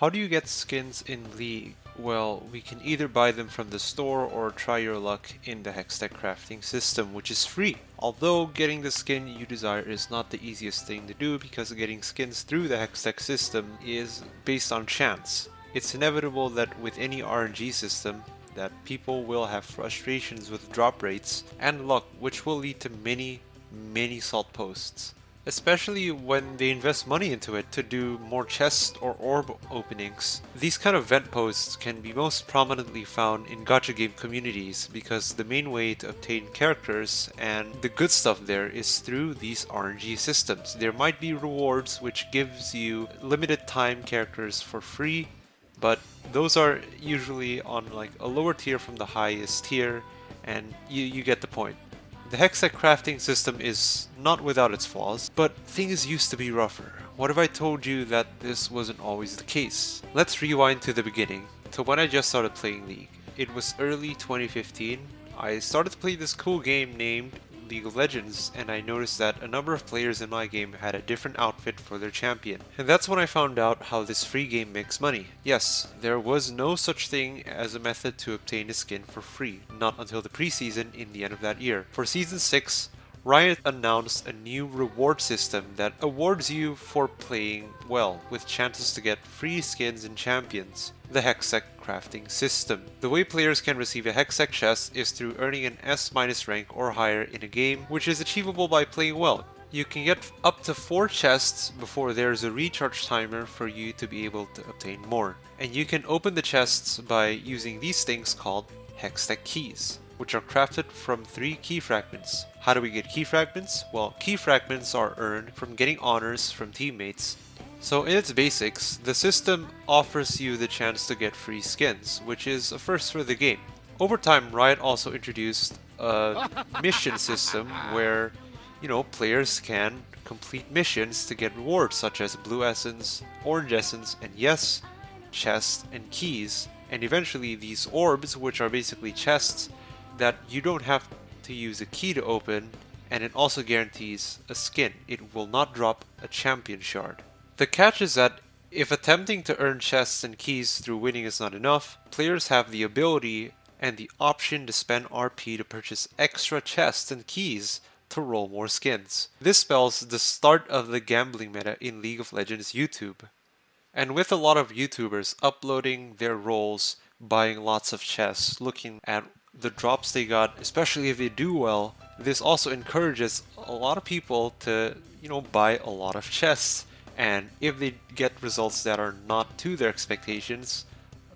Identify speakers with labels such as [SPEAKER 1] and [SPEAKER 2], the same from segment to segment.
[SPEAKER 1] How do you get skins in League? Well, we can either buy them from the store or try your luck in the Hextech crafting system, which is free. Although getting the skin you desire is not the easiest thing to do because getting skins through the Hextech system is based on chance. It's inevitable that with any RNG system, that people will have frustrations with drop rates and luck, which will lead to many salt posts. Especially when they invest money into it to do more chest or orb openings. These kind of vent posts can be most prominently found in gacha game communities because the main way to obtain characters and the good stuff there is through these RNG systems. There might be rewards which gives you limited time characters for free, but those are usually on like a lower tier from the highest tier, and you get the point. The Hextech crafting system is not without its flaws, but things used to be rougher. What if I told you that this wasn't always the case? Let's rewind to the beginning, to when I just started playing League. It was early 2015. I started to play this cool game named League of Legends, and I noticed that a number of players in my game had a different outfit for their champion. And that's when I found out how this free game makes money. Yes, there was no such thing as a method to obtain a skin for free, not until the preseason in the end of that year. For Season 6, Riot announced a new reward system that awards you for playing well, with chances to get free skins and champions. The Hextech crafting system. The way players can receive a Hextech chest is through earning an S- rank or higher in a game, which is achievable by playing well. You can get up to 4 chests before there's a recharge timer for you to be able to obtain more. And you can open the chests by using these things called Hextech keys, which are crafted from 3 key fragments. How do we get key fragments? Well, key fragments are earned from getting honors from teammates. So in its basics, the system offers you the chance to get free skins, which is a first for the game. Over time, Riot also introduced a mission system where, players can complete missions to get rewards such as blue essence, orange essence, and yes, chests and keys. And eventually these orbs, which are basically chests that you don't have to use a key to open, and it also guarantees a skin. It will not drop a champion shard. The catch is that if attempting to earn chests and keys through winning is not enough, players have the ability and the option to spend RP to purchase extra chests and keys to roll more skins. This spells the start of the gambling meta in League of Legends YouTube. And with a lot of YouTubers uploading their rolls, buying lots of chests, looking at the drops they got, especially if they do well, this also encourages a lot of people to, buy a lot of chests. And if they get results that are not to their expectations,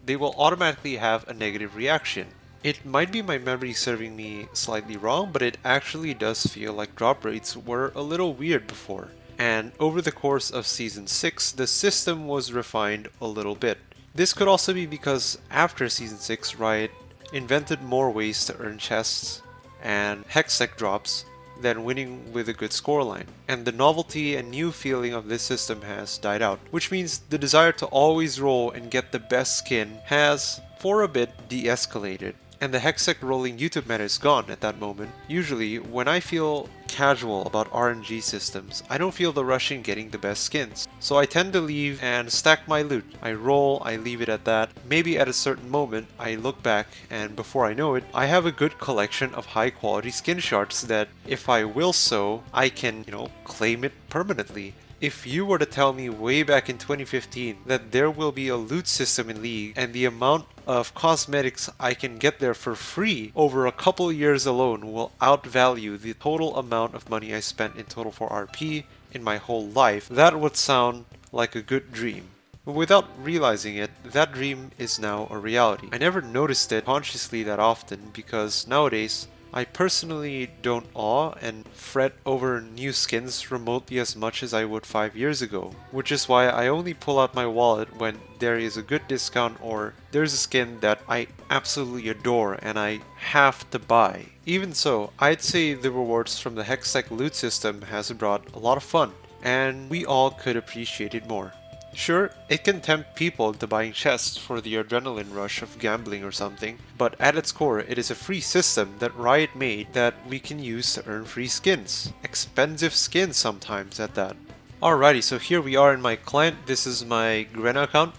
[SPEAKER 1] they will automatically have a negative reaction. It might be my memory serving me slightly wrong, but it actually does feel like drop rates were a little weird before. And over the course of Season 6, the system was refined a little bit. This could also be because after Season 6, Riot invented more ways to earn chests and Hextech drops than winning with a good scoreline. And the novelty and new feeling of this system has died out, which means the desire to always roll and get the best skin has, for a bit, de-escalated. And the Hextech rolling YouTube meta is gone at that moment. Usually, when I feel casual about RNG systems, I don't feel the rush in getting the best skins. So I tend to leave and stack my loot. I roll, I leave it at that. Maybe at a certain moment, I look back and before I know it, I have a good collection of high quality skin shards that, if I will so, I can, claim it permanently. If you were to tell me way back in 2015 that there will be a loot system in League and the amount of cosmetics I can get there for free over a couple years alone will outvalue the total amount of money I spent in total for RP in my whole life, that would sound like a good dream. But without realizing it, that dream is now a reality. I never noticed it consciously that often because nowadays, I personally don't awe and fret over new skins remotely as much as I would 5 years ago, which is why I only pull out my wallet when there is a good discount or there's a skin that I absolutely adore and I have to buy. Even so, I'd say the rewards from the Hextech loot system has brought a lot of fun, and we all could appreciate it more. Sure, it can tempt people into buying chests for the adrenaline rush of gambling or something, but at its core, it is a free system that Riot made that we can use to earn free skins. Expensive skins sometimes at that. Alrighty, so here we are in my client. This is my Grena account.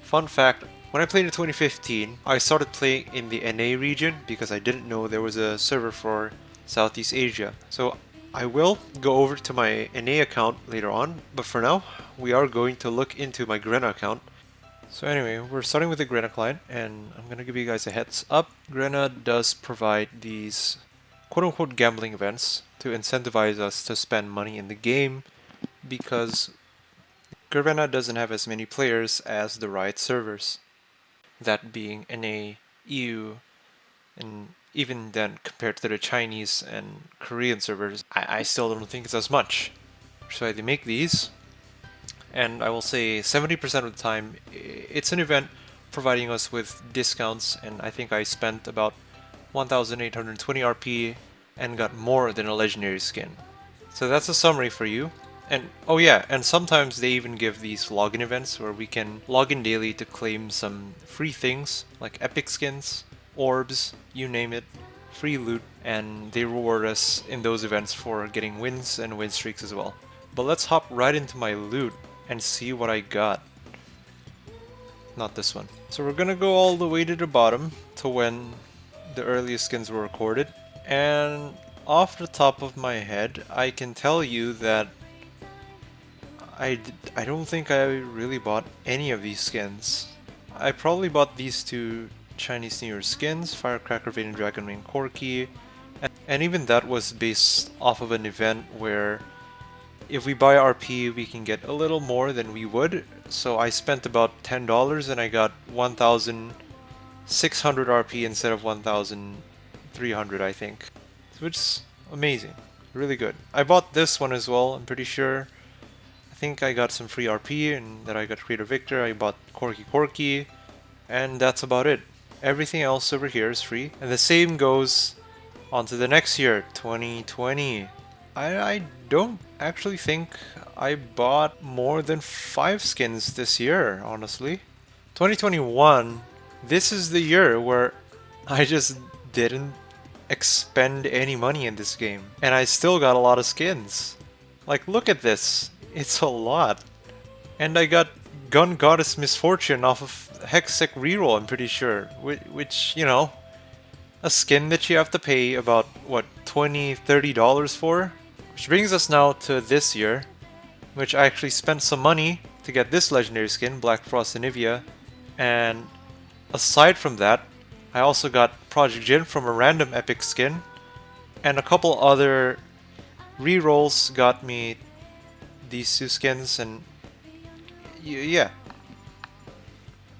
[SPEAKER 1] Fun fact, when I played in 2015, I started playing in the NA region because I didn't know there was a server for Southeast Asia. So I will go over to my NA account later on, but for now, we are going to look into my Grena account. So anyway, we're starting with the Grena client, and I'm going to give you guys a heads up. Grena does provide these quote-unquote gambling events to incentivize us to spend money in the game because Grena doesn't have as many players as the Riot servers. That being NA, EU, and even then compared to the Chinese and Korean servers, I still don't think it's as much. So they make these, and I will say 70% of the time it's an event providing us with discounts, and I think I spent about 1,820 RP and got more than a legendary skin. So that's a summary for you. And oh yeah, and sometimes they even give these login events where we can log in daily to claim some free things like epic skins, orbs, you name it, free loot, and they reward us in those events for getting wins and win streaks as well. But let's hop right into my loot and see what I got. Not this one. So we're gonna go all the way to the bottom to when the earliest skins were recorded, and off the top of my head I can tell you that I don't think I really bought any of these skins. I probably bought these two Chinese New Year skins, Firecracker, Vein and Dragon Wing Corki, and even that was based off of an event where if we buy RP we can get a little more than we would, so I spent about $10 and I got 1,600 RP instead of 1,300 I think, which is amazing, really good. I bought this one as well, I'm pretty sure. I think I got some free RP and then I got Creator Victor, I bought Corki, and that's about it. Everything else over here is free, and the same goes on to the next year, 2020. I don't actually think I bought more than 5 skins this year, honestly. 2021, this is the year where I just didn't expend any money in this game, and I still got a lot of skins. Like, look at this. It's a lot. And I got Gun Goddess Misfortune off of Hextech reroll, I'm pretty sure. Which, you know, a skin that you have to pay about, what, $20, $30 for? Which brings us now to this year, which I actually spent some money to get this legendary skin, Black Frost Anivia. And aside from that, I also got Project Jin from a random epic skin. And a couple other rerolls got me these two skins, and yeah.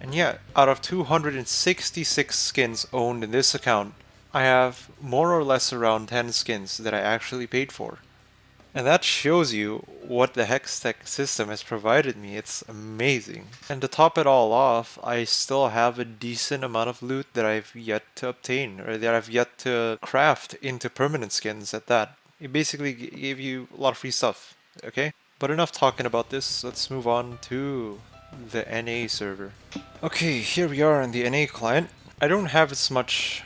[SPEAKER 1] And yeah, out of 266 skins owned in this account, I have more or less around 10 skins that I actually paid for. And that shows you what the Hextech system has provided me. It's amazing. And to top it all off, I still have a decent amount of loot that I've yet to obtain, or that I've yet to craft into permanent skins at that. It basically gave you a lot of free stuff, okay? But enough talking about this, let's move on to the NA server. Okay, here we are on the NA client. I don't have as much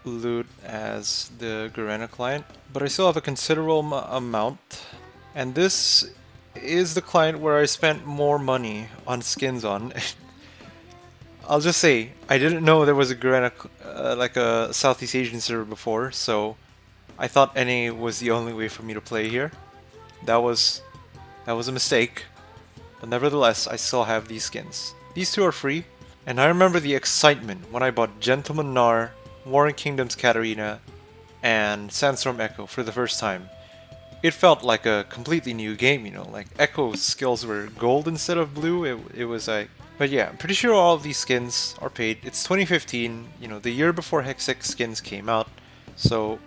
[SPEAKER 1] loot as the Grena client, but I still have a considerable amount. And this is the client where I spent more money on skins on. I'll just say, I didn't know there was a Grena, like a Southeast Asian server before, so I thought NA was the only way for me to play here. That was a mistake, but nevertheless, I still have these skins. These two are free, and I remember the excitement when I bought Gentleman Nar, Warring Kingdoms Katarina, and Sandstorm Echo for the first time. It felt like a completely new game, you know, like Echo's skills were gold instead of blue, it was like... But yeah, I'm pretty sure all of these skins are paid. It's 2015, you know, the year before Hextech skins came out, so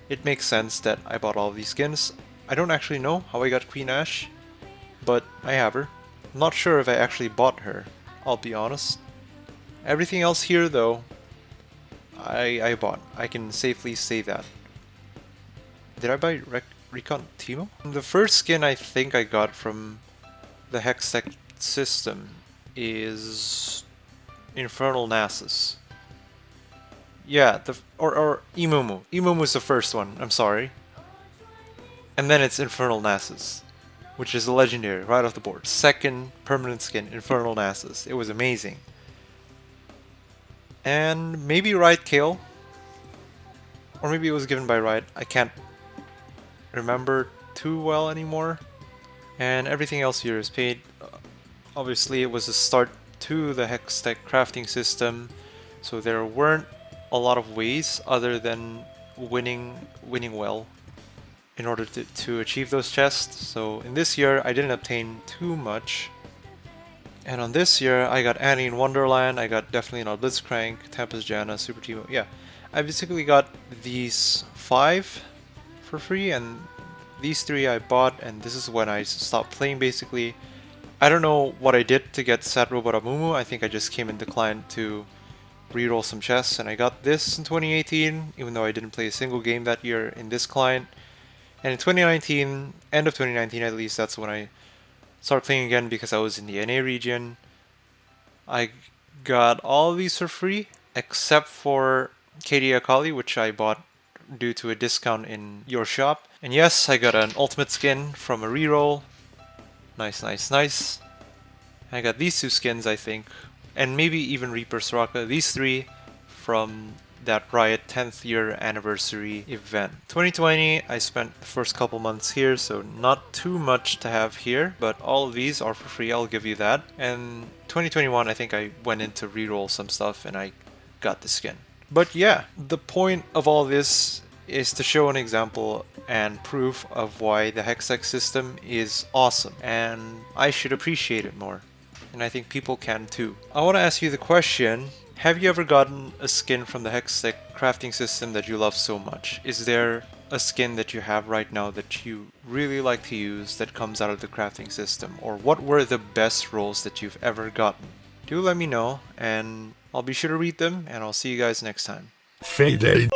[SPEAKER 1] it makes sense that I bought all of these skins. I don't actually know how I got Queen Ash, but I have her. I'm not sure if I actually bought her, I'll be honest. Everything else here, though, I bought. I can safely say that. Did I buy Recon Timo? The first skin I think I got from the Hextech system is Infernal Nasus. Yeah, or Imumu. Imumu's the first one, I'm sorry. And then it's Infernal Nasus. which is a legendary right off the board. Second permanent skin, Infernal Nasus. It was amazing. And maybe Riot Kale, or maybe it was given by Riot. I can't remember too well anymore. And everything else here is paid. Obviously, it was a start to the Hextech crafting system, so there weren't a lot of ways other than winning well in order to achieve those chests. So in this year, I didn't obtain too much. And on this year, I got Annie in Wonderland, I got definitely not Blitzcrank, Tempest Janna, Super Teemo. Yeah, I basically got these 5 for free, and these 3 I bought, and this is when I stopped playing basically. I don't know what I did to get Sad Robot Amumu. I think I just came in the client to reroll some chests, and I got this in 2018, even though I didn't play a single game that year in this client. And in 2019, end of 2019 at least, that's when I started playing again because I was in the NA region. I got all of these for free, except for KD Akali, which I bought due to a discount in your shop. And yes, I got an ultimate skin from a reroll. Nice, nice, nice. I got these 2 skins, I think, and maybe even Reaper Soraka. These 3 from that Riot 10th year anniversary event. 2020, I spent the first couple months here, so not too much to have here, but all of these are for free, I'll give you that. And 2021, I think I went in to reroll some stuff and I got the skin. But yeah, the point of all this is to show an example and proof of why the Hextech system is awesome, and I should appreciate it more. And I think people can too. I want to ask you the question, have you ever gotten a skin from the Hextech crafting system that you love so much? Is there a skin that you have right now that you really like to use that comes out of the crafting system? Or what were the best rolls that you've ever gotten? Do let me know, and I'll be sure to read them, and I'll see you guys next time.
[SPEAKER 2] Fade.